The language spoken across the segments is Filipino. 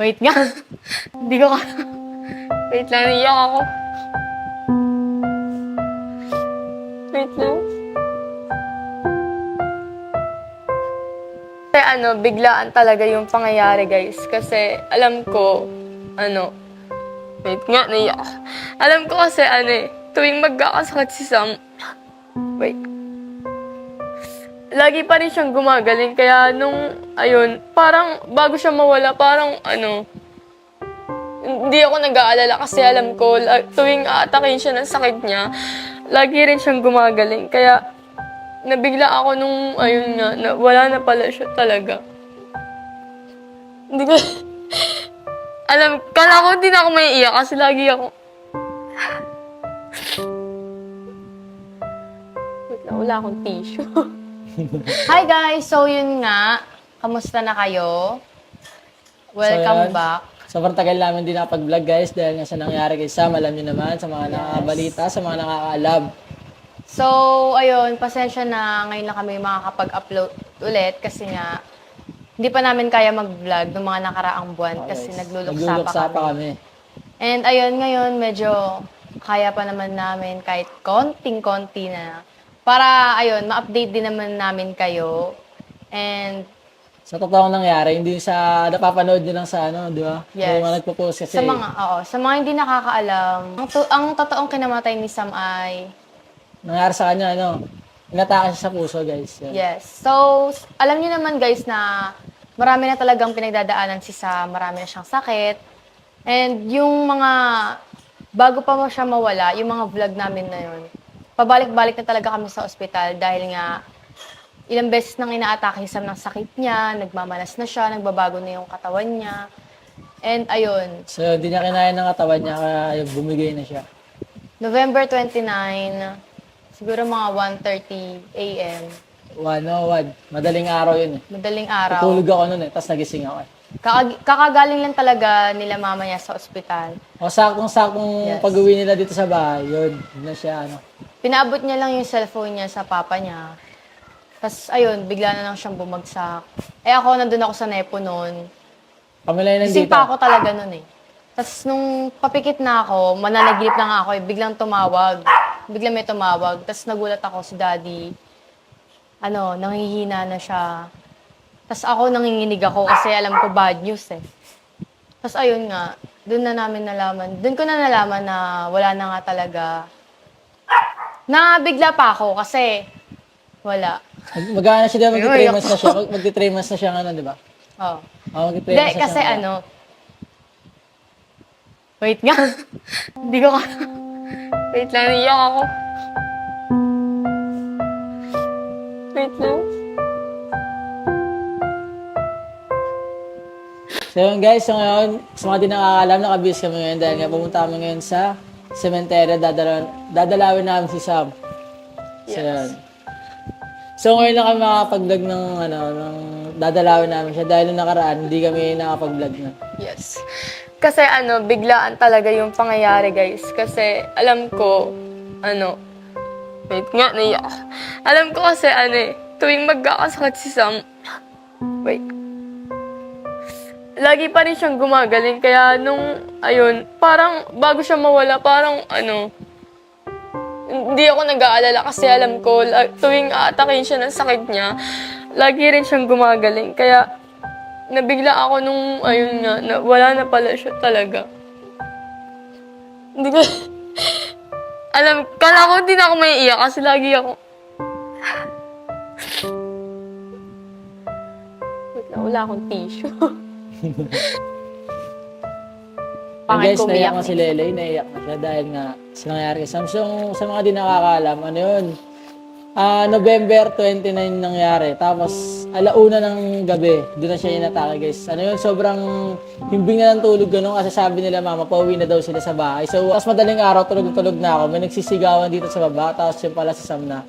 Wait nga. Hindi ko Wait lang, naiyak ako. Wait lang. Kasi biglaan talaga yung pangyayari, guys. Kasi alam ko, wait nga, naiyak ako. Alam ko kasi tuwing magkakasakit si Sam, wait, lagi pa rin siyang gumagaling. Kaya parang bago siya mawala, parang hindi ako nag-aalala kasi alam ko, tuwing aatakin siya ng sakit niya, lagi rin siyang gumagaling. Kaya, nabigla ako nung, na wala na pala siya talaga. Hindi ko, kala ko hindi na ako may iyak kasi lagi ako, wait lang, wala akong tissue. Hi guys! So yun nga, kamusta na kayo? Welcome yun, back. sobrang tagal namin din nakapag-vlog guys dahil nga sa nangyari kay Sam, alam niyo naman, sa mga nakakabalita, sa mga nakakaalab. So, ayun, pasensya na ngayon lang kami makakapag-upload ulit kasi nga hindi pa namin kaya mag-vlog ng mga nakaraang buwan kasi nagluluksa pa kami. And ayun, ngayon medyo kaya pa naman namin kahit konting-konti na. Para, ayun, ma-update din naman namin kayo. And, Sa totoong nangyari, hindi sa napapanood nyo lang sa di ba? yes. Yung mga nagpo-post kasi. Sa mga hindi nakakaalam, ang totoong kinamatay ni Sam ay, Nangyari sa kanya, inatake siya sa puso guys. Yan. yes. So, alam niyo naman guys na marami na talagang pinagdadaanan si Sam, marami na siyang sakit. And yung mga, bago pa mo siya mawala, yung mga vlog namin na yun, pabalik-balik na talaga kami sa ospital dahil nga ilang beses nang inaatake si Sam ng sakit niya, nagmamalas na siya, nagbabago na yung katawan niya. And ayun, So, hindi niya kinaya ng katawan niya kaya bumigay na siya. November 29, siguro mga 1:30 a.m. 1:01. Madaling araw yun eh. Madaling araw. Tulog ako nun tapos nagising ako eh. Kakagaling lang talaga nila mama niya sa ospital. O sakong-sakong Yes. pag-uwi nila dito sa bahay, yun na siya Pinaabot niya lang yung cellphone niya sa papa niya. Tapos ayun, bigla na lang siyang bumagsak. Ako, nandun ako sa Nepo noon. Kami lang Gising nandito. pa ako talaga noon eh. Tapos nung papikit na ako, mananaginip na nga ako eh, biglang tumawag. Biglang may tumawag. Tapos nagulat ako si daddy. Nangihina na siya. Tapos ako nanginginig ako kasi alam ko bad news eh. Tapos ayun nga, doon ko na nalaman na wala na nga talaga. Nabigla pa ako kasi wala. Mag-aano siya diba, mag-3 months na siya. Mag-3 months na siya ngayon, di ba? Oh. Mag-3 Hindi, months na kasi siya. wait nga. Hindi ko wait lang, naiyak ako. Wait lang. So yun guys, so ngayon, sa mga di nakakalam, nakabis kami ngayon dahil nga pumunta kami ngayon sa sementeryo, dadalawin namin si Sam. So Yes. yun. So ngayon lang kami makakapag-vlog ng dadalawin namin siya dahil nung nakaraan, hindi kami nakapag-vlog na. Yes. Kasi biglaan talaga yung pangyayari, guys. Kasi alam ko, wait nga, naiyak ako. Alam ko kasi tuwing magkakasakit si Sam, wait, lagi pa rin siyang gumagaling. Kaya parang bago siya mawala, parang hindi ako nag-aalala kasi alam ko, tuwing aatakin siya ng sakit niya, lagi rin siyang gumagaling. Kaya, nabigla ako nung, na wala na pala siya talaga. Hindi ko, kala ko hindi na ako may iyak kasi lagi ako, wait lang, wala akong tissue. And Pangit guys, kumiyak naiyak na si Lele, naiyak na siya dahil nga sa nangyari kay Sam. So, sa mga di nakakaalam, yun? November 29 nangyari. Tapos, alauna ng gabi, doon na siya inatake guys. Yun, sobrang himbing na ng tulog ganun kasi sabi nila mama, pauwi na daw sila sa bahay. So, tapos madaling araw, tulog na ako. May nagsisigawan dito sa baba, tapos yung pala si Sam na,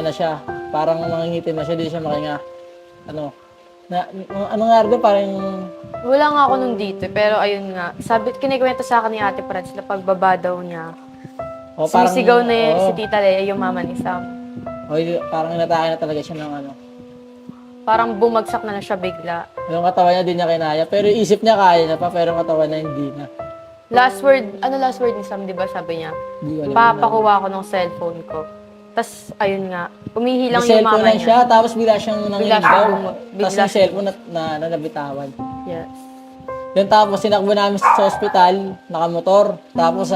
siya, parang mangingitim na siya, di siya makinga, anong nga doon, parang, Wala nga ako nung dito, pero ayun nga. Kinikwento sa akin ni Ate Prats na pagbaba daw niya. parang, Sumisigaw na si Tita Lea, yung mama ni Sam. parang inatake na talaga siya ng Parang bumagsak na lang siya bigla. Yung katawan niya, di niya kinaya. Pero yung isip niya kaya niya pa, pero yung katawan niya hindi na. Last word ni Sam, di ba sabi niya? Hindi ko alam. Papakuha ko ng cellphone ko. Tapos, ayun nga, umihilang May yung cellphone mama lang niya. siya, tapos bigla siyang Bigla nangindaw. siyang Tapos bigla yung cellphone na nabitawan. Yes. Yun, tapos sinakbo namin sa ospital, nakamotor. Tapos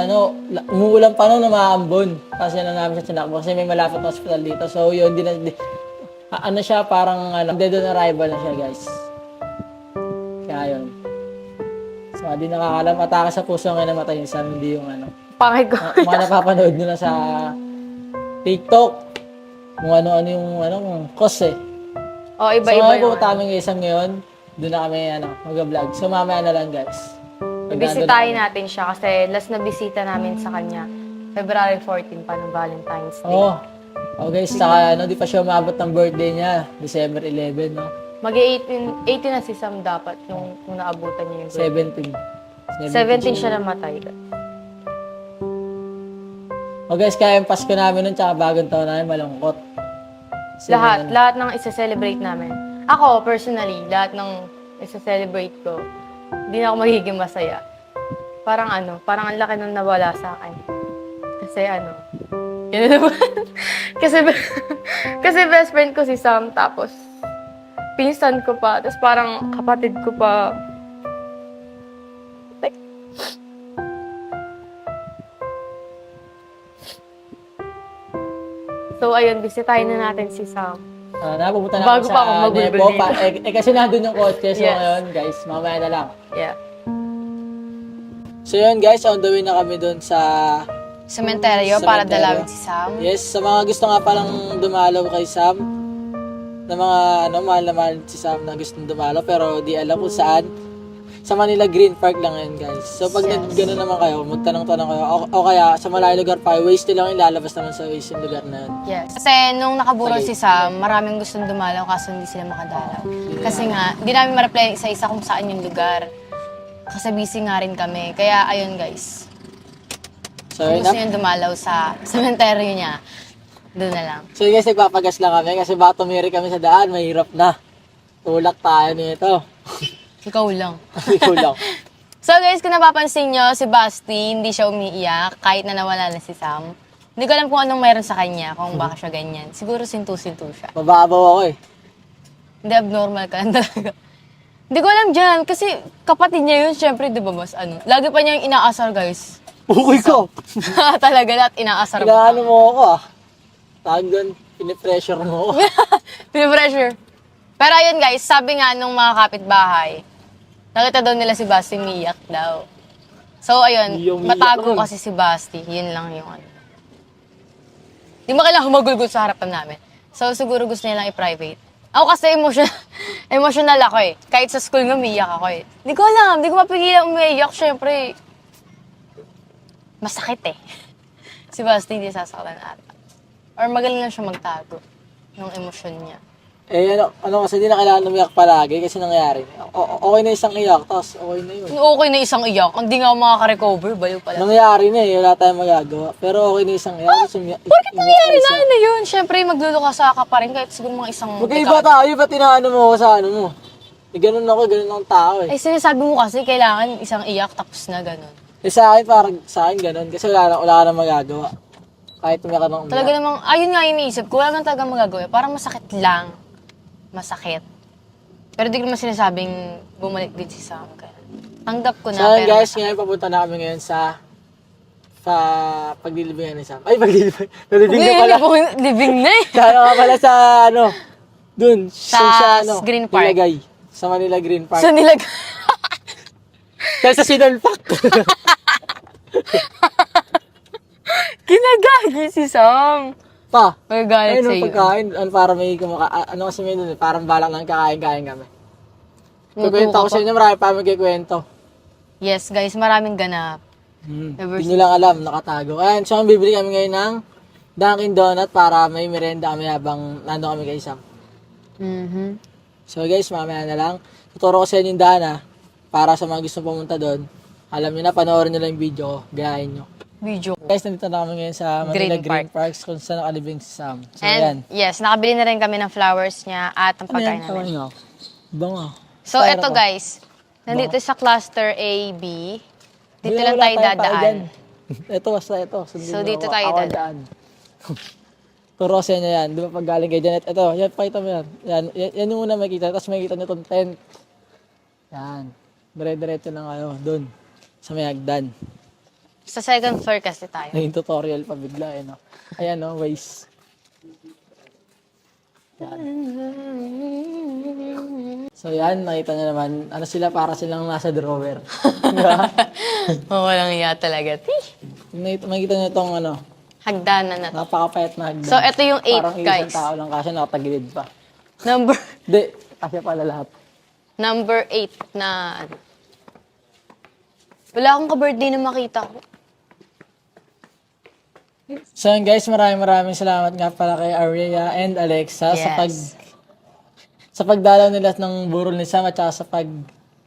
umuulan pa noon na maambon. Tapos yun na namin siya sinakbo kasi may malapit na ospital dito. So yun, ano siya, parang dead on arrival na siya, guys. Kaya yun. So, di nakakalam, atake sa puso nga namatay yung Sam, hindi yung Pangay ko. mga napapanood nyo na sa TikTok. Kung ano-ano yung cause eh. O, So, iba-iba ngayon yung pumunta kami ng isang ngayon. Doon na kami, mag-vlog. So, mamaya na lang, guys. Bisitahin natin siya kasi last na bisita namin sa kanya, February 14 pa ng Valentine's Day. Oo. Oh, guys, saka di pa siya umabot ng birthday niya. December 11, no? Mag-18 na si Sam dapat yung kung naabutan niya yung birthday. 17. 17 siya namatay. Oh, guys, kaya yung Pasko namin nun, tsaka bagong taon namin, malungkot. Kasi Lahat ng isa-celebrate namin. Ako, personally, lahat ng isa-celebrate ko, hindi na ako magiging masaya. Parang ang laki nung nawala sa akin. Kasi yun na naman. kasi best friend ko si Sam, tapos pinsan ko pa, tapos parang kapatid ko pa. Like, so, ayun, bisitahin na natin si Sam. Napupunta na Bago kami pa ako sa magulgul Nepo. dito. Kasi nandun yung kotse. So Yes. ngayon, guys, mamaya na lang. Yeah. So yun, guys, on the way na kami dun sa... Sementeryo para Sementeryo. dalawin si Sam. Yes, sa mga gusto nga palang dumalaw kay Sam, na mga mahal na mahal si Sam na gustong dumalaw, pero di alam kung saan. Sa Manila Green Park lang ngayon, guys. So pag gano'n naman kayo, magtanong-tanong kayo, o kaya sa malayong lugar pa, waste lang ilalabas naman sa waste yung lugar na yun. Yes. Kasi nung nakaburol si Sam, maraming gustong dumalaw kaso hindi sila makadalaw. Kasi nga, hindi namin ma-reply isa-isa kung saan yung lugar. Kasi busy nga rin kami. Kaya ayun guys, So kung yun gusto na. nyo dumalaw sa sementeryo niya, doon na lang. So guys, nagpapagas lang kami kasi baka tumiri kami sa daan, mahirap na. Tulak tayo nito. Ikaw lang. Ikaw lang. So guys, kung napapansin nyo, si Basti, hindi siya umiiyak kahit na nawala na si Sam. Hindi ko alam kung anong meron sa kanya, kung baka siya ganyan. Siguro sintu-sintu siya. Mababaw ako eh. Hindi, abnormal ka lang talaga. Hindi ko alam dyan, kasi kapatid niya yun, syempre, di ba mas lagi pa niya yung inaasar, guys. Uy ko! Talaga lahat inaasar mo. Inaano mo ako ah. Tawag doon, pinipressure mo ako. Pinipressure. Pero ayun guys, sabi nga nung mga kapitbahay, nakita daw nila si Basti umiiyak daw. So ayun, Hindi umiiyak matago nun. kasi si Basti. Yun lang yung Di mo kailangan magulgol sa harapan namin. So siguro gusto niya lang i-private. Ako kasi emotional ako eh. Kahit sa school nga umiiyak ako eh. Di ko alam, di ko mapigilan umiiyak. Syempre, masakit eh. Si Basti hindi sasaktan ata. Or magaling lang siya magtago ng emosyon niya. Eh kasi di na kailangan umiyak palagi kasi nangyari. Okay na isang iyak, tapos okay na yun. Okay na isang iyak, hindi nga ako makaka-recover, baliw pala. Nangyari na eh, wala tayong magagawa. Pero okay na isang iyak. Tapos Bakit nangyari na yun na yun? Siyempre, magluluka ka pa rin kahit siguro mga isang Magkaiba tayo, ba't inaano mo ako sa ano mo? Eh, ganun ako, ganun ang tao eh. Eh, sinasabi mo kasi kailangan isang iyak tapos na ganun. Eh sa akin, parang sa akin ganun. Kasi wala ka na magagawa. Kahit umiyak ka ng umiyak. Talaga namang, ayun nga iniisip ko, wala nang talaga magagawa. Parang masakit lang. Masakit. Pero di ko naman sinasabing bumalik din si Sam. Kaya tanggap ko na, So pero guys, masakit. ngayon papunta na kami ngayon sa paglilibingan ni Sam. Ay, paglilibingan. Nalibing na pala. Living na eh. Sa ano ka pala sa dun. Sa Green Park. Nilagay. Sa Manila Green Park. So nilag... Dahil sa sinulpak. Kinagagi si Sam. Pa. Magagalit Ayun, sa'yo. pagkain. Para may ano kasi may dun eh. Parang balak lang kakain-kain kami. Kukwento ko sa inyo, marami pa magkikwento. Yes, guys, maraming ganap. Ever Hindi nyo lang alam, nakatago. Ayan, so bibili kami ngayon ng Dunkin Donut para may merenda kami habang nando kami kay Sam. Mhm. So guys, mamaya na lang. Tuturo ko sa inyo yung daan para sa mga gustong pumunta doon. Alam nyo na, panoorin nyo lang yung video ko. Gayahin nyo. Video ko. Guys, nandito na kami ngayon sa Manila Green Green Parks kung saan nakalibing si Sam. So, And yan. yes, nakabili na rin kami ng flowers niya at ang Ano yan? pagkain Tawag namin. nga. Bango. So, Styro eto ko. guys. Nandito sa cluster A, B. Dito Wala, lang wala tayo tayong tao dadaan. dyan. Ito, basta ito. Sundin So, mo dito ako. tayo Ako ang dadaan. daan. Turo sa inyo yan. Di ba pag galing kayo dyan? Ito, yan, pakita mo yan. Yan yung una makikita. Tapos makikita nyo itong tent. Yan. Dire-diretso lang kayo. Doon. Sa may hagdan. Sa second floor kasi tayo. Naging tutorial pa bigla eh, no? Ayan, no? Waze. Yan. So yan, nakita nyo naman. Ano sila, para silang nasa drawer. Diba? Oh, walang iya talaga. Makikita nyo itong ano, Hagdanan na to. napakapayat na hagdan. So, ito yung 8, Parang guys. isang tao lang kasi nakatagilid pa. Number Hindi, kasi pala lahat. number 8 na ano. Wala akong ka-birthday na makita ko. So yun guys, maraming salamat nga pala kay Aria and Alexa Yes. sa pagdalaw nila ng burol ni Sam at saka sa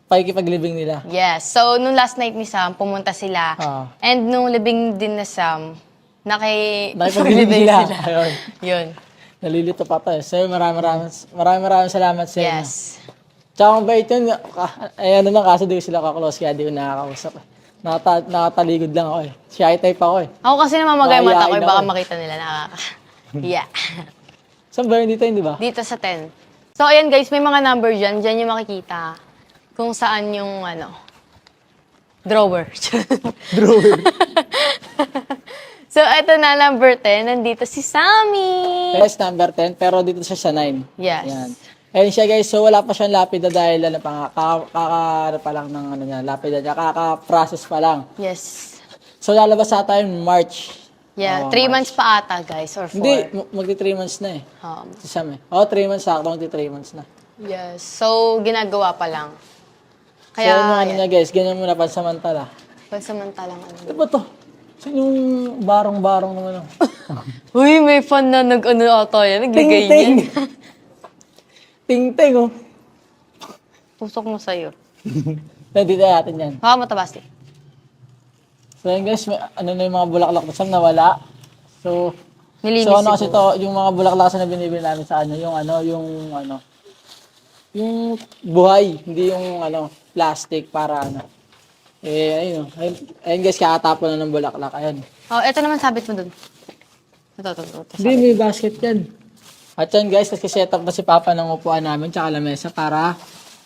pakikipaglibing nila. Yes. So, nung last night ni Sam, pumunta sila. Ah. And nung libing din na Sam, Nakipaglibing sila. Ayun. Yun. Nalilito pa to eh. So maraming salamat sa inyo. Yes. Tsaka kung bait yun, ano lang kasi di ko sila kaklose kaya di ko nakakausap. Nakataligod lang ako eh. Shy type ako eh. Ako kasi namamagay mata ko, Mayayain baka ako. makita nila Yeah. Saan ba yun dito yun, di ba? Dito sa 10. So, ayan guys, may mga number dyan. Dyan yung makikita kung saan yung, drawer. Drawer. So, ito na, number 10. Nandito si Sammy. Yes, number 10, pero dito siya sa 9. Yes. Yan. Ayun siya guys, so wala pa siyang lapida dahil ano pa nga, kaka pa lang ng ano niya, lapida niya, kaka-process pa lang. Yes. So lalabas sa tayo March. Yeah, Oh, 3 months pa ata, guys, or 4. Hindi, magti 3 months na eh. Si Sam eh. 3 months sakto, magti 3 months na. Yes. So, ginagawa pa lang. Kaya, so yung ano niya guys, ganyan muna pansamantala. Pansamantalang Ano ba to? Saan yung barong-barong naman? Uy, may fan na ata yan. Naglagay Ting-ting! niyan. Ting-ting oh. Pusok mo sa'yo. Nandito natin yan. Baka matabas eh. So yun guys, ano na yung mga bulaklak na Sam nawala. So, Nilinis so ano kasi siguro. to, yung mga bulaklak na binibili namin sa ano, yung buhay, hindi yung plastic para ano. Ayun, ayun guys, kakatapon na ng bulaklak, ayun. Oh, eto naman sabit mo dun. Ito. Hindi, may basket yan. At yan guys, kasi set up na si Papa ng upuan namin, tsaka lamesa para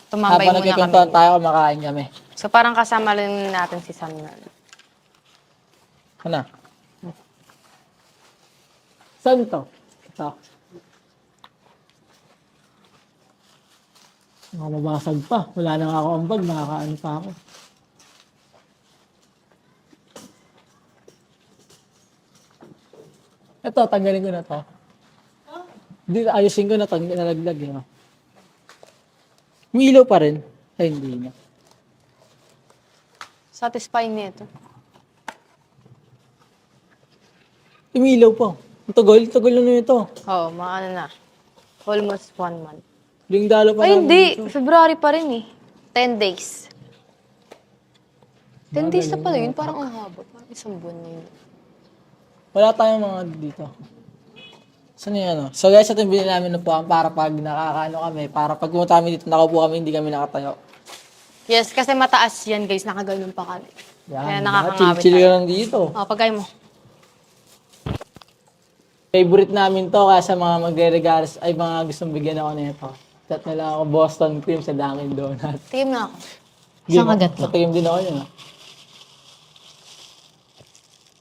Tumambay habang muna nagkikuntuhan kami. tayo, kumakain kami. So, parang kasama rin natin si Sam na. Ano? Saan to? Ito. Mababasag pa. Wala na nga ako ang bag. Nakakaano pa ako. Ito, tanggalin ko na to. Hindi, ayusin ko na to. Nalaglag yun. May ilaw pa rin. Ay, hindi na. Satisfying nito. Umilaw pa. Ang tagal na ito. Oo, mga na. Almost 1 month. Yung dalo pa Ay, namin hindi. dito. February pa rin eh. 10 days. 10 days na pala yun. Parang ang haba. Parang isang buwan na yun. Wala tayong mga dito. Saan yung ano? So guys, ito yung binili namin ng puwan para pag nakakaano kami, para pag pumunta kami dito, nakaupo kami, hindi kami nakatayo. Yes, kasi mataas yan guys. Nakaganon pa kami. Kaya Yan, nakakangawit chill-chill ka tayo. lang dito. Pagkay mo. Favorite namin to kaya sa mga magre-regalo, ay mga gustong bigyan ako nito. Chat na lang ako Boston cream sa Dunkin' Donut. Tingin na ako. Isang kagat lang. Natigim din ako yun.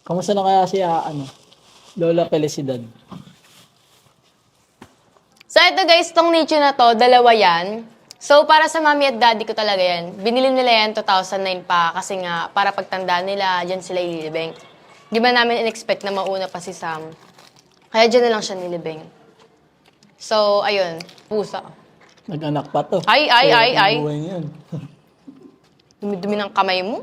Kamusta na kaya siya, Lola Felicidad? So, ito guys, tong nicho na to, dalawa yan. So, para sa mami at daddy ko talaga yan. Binili nila yan 2009 pa kasi nga, para pagtanda nila, dyan sila ililibing. Di ba namin in-expect na mauna pa si Sam? Kaya dyan na lang siya nilibing. So, ayun, pusa. Nag-anak pa to. Ay. Ang buhay niyan. Dumi-dumi ng kamay mo.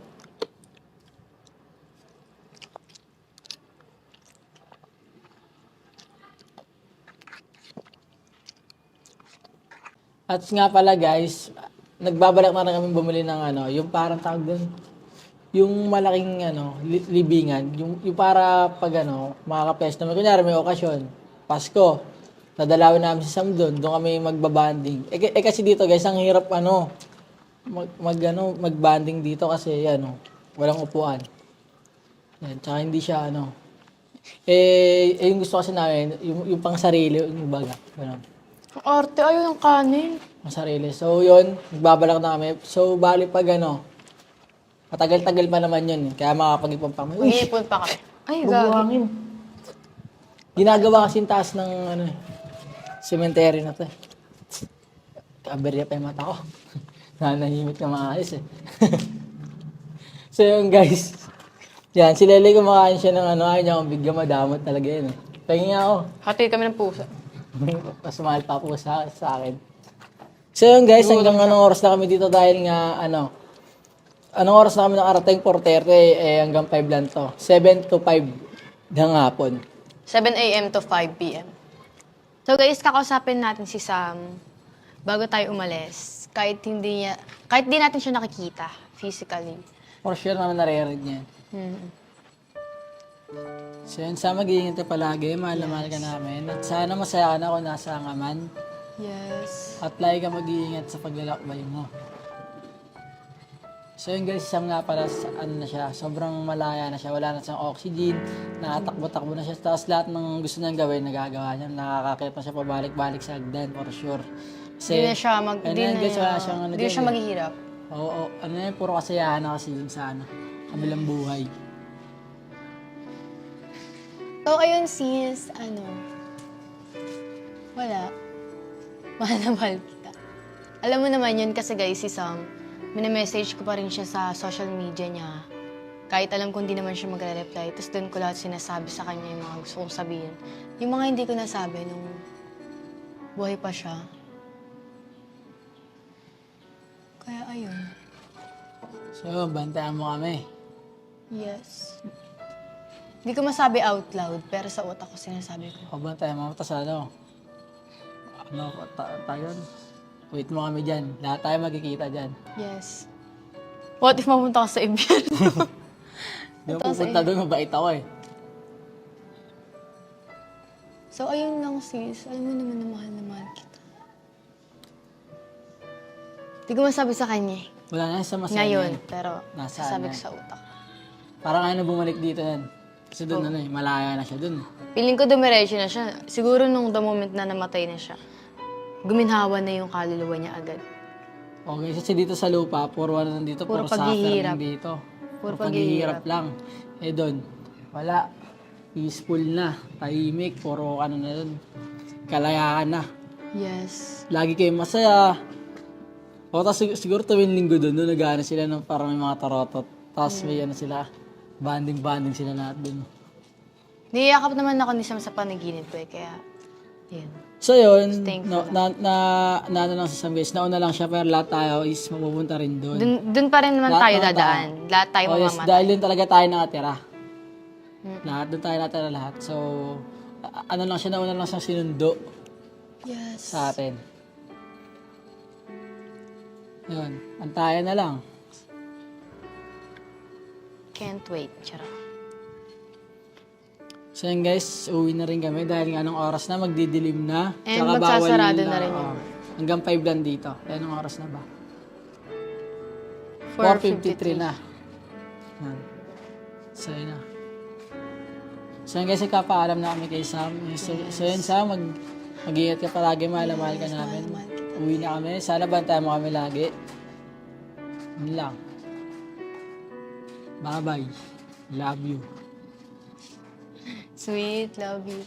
At nga pala guys, nagbabalik na rin kami bumili ng yung parang tawag doon. yung malaking libingan, yung para pag makaka-pesta naman. Kunyari may okasyon, Pasko, nadalawin namin si Sam doon kami magbabanding. Kasi dito guys, ang hirap magbanding dito kasi walang upuan. Yan, tsaka hindi siya yung gusto kasi namin, yung pang sarili, yung baga, gano'n. Ang arte, ayaw ng kanin. Pang sarili. So yun, nagbabalak na kami. So bali pag matagal-tagal pa naman yun. Kaya makakapag-ipon pa kami. Uy, Mag-iipon pa kami. Ay, gagi. bubuhangin. Ginagawa kasi yung taas ng cemetery na to. Kaberya pa yung mata ko. Nanahimik na maayos eh. So yun guys. Yan, si Lele kumakain siya ng ayaw niya akong bigyan, madamot talaga yun eh. Tingin nga ako. Hati kami ng pusa. Mas mahal pa po sa akin. So yun guys, hanggang anong oras na kami dito dahil nga anong oras na kami nakarating? 4:30 hanggang 5 lang to. 7 to 5 ng hapon. 7 a.m. to 5 p.m. So guys, kakausapin natin si Sam bago tayo umalis. Kahit di natin siya nakikita physically. For sure naman naririnig niya. So yun, Sam, mag-iingat ka palagi. Mahal na mahal ka namin. At sana masaya ka na kung nasa ka man. Yes. At lagi ka mag-iingat sa paglalakbay mo. So yun guys, Sam nga pala, na siya, sobrang malaya na siya, wala na siyang oxygen, nakatakbo-takbo na siya, tapos lahat ng gusto niyang gawin, nagagawa niya, nakakakit na siya pabalik-balik sa hagdan, for sure. Hindi na siya Hindi Hindi na siya maghihirap. Oo, puro kasayahan na kasi yun sa kabilang buhay. So, ayun sis, wala. Mahal na mahal kita. Alam mo naman yun kasi guys, si Sam, message ko pa rin siya sa social media niya. Kahit alam kong hindi naman siya magre-reply. Tapos doon ko lahat sinasabi sa kanya yung mga gusto kong sabihin. Yung mga hindi ko nasabi nung buhay pa siya. Kaya ayun. So, bantayan mo kami. Yes. Hindi ko masabi out loud, pero sa utak ko sinasabi ko. Bantayan mo, tapos tayo, wait mo kami dyan. Lahat tayo magkikita dyan. Yes. What if mapunta ka sa impyerno? Hindi mo pupunta doon, mabait ako eh. So, ayun lang sis. Alam mo naman na mahal kita. Hindi ko masabi sa kanya eh. Wala na sa masaya. Ngayon, pero Nasaan sasabi yan? ko sa utak. Parang ayaw na bumalik dito yan. Kasi doon malaya na siya doon. Feeling ko dumiretso na siya. Siguro nung the moment na namatay na siya, guminhawa na yung kaluluwa niya agad. Okay, kasi dito sa lupa, puro nandito, Puro puro suffer paghihirap. lang dito. Puro paghihirap lang. Doon, wala. Peaceful na, tahimik, puro na doon. Kalayaan na. Yes. Lagi kayong masaya. O, tapos siguro tuwing linggo doon, nag-ano sila ng parang may mga tarotot. Tapos may sila, banding sila lahat doon. Niyakap naman ako ni Sam sa panaginip ko eh, kaya, yun. So yun, Thankful lang sa Sam guys, nauna lang siya, pero lahat tayo is mapupunta rin doon. Dun pa rin naman Lahat tayo naman dadaan. Lahat tayo Oh, yes, mamamatay. dahil doon talaga tayo nakatira. Lahat doon tayo nakatira lahat. So, lang siya, nauna lang siyang sinundo Yes. sa atin. Yun, antayan na lang. Can't wait. Charot. So yun guys, uwi na rin kami dahil nga anong oras na, magdidilim na. And Tsaka magsasarado bawal na rin yun. hanggang 5 lang dito. Anong oras na ba? 4:53 na. Yan. So yun na. So yun guys, ikapaalam na kami kay Sam. So yun Sam, mag-iingat ka palagi, mahal ka namin. Uwi na kami. Sana bantayan mo kami lagi. Yun lang. Bye-bye. Love you. Sweet. Love you.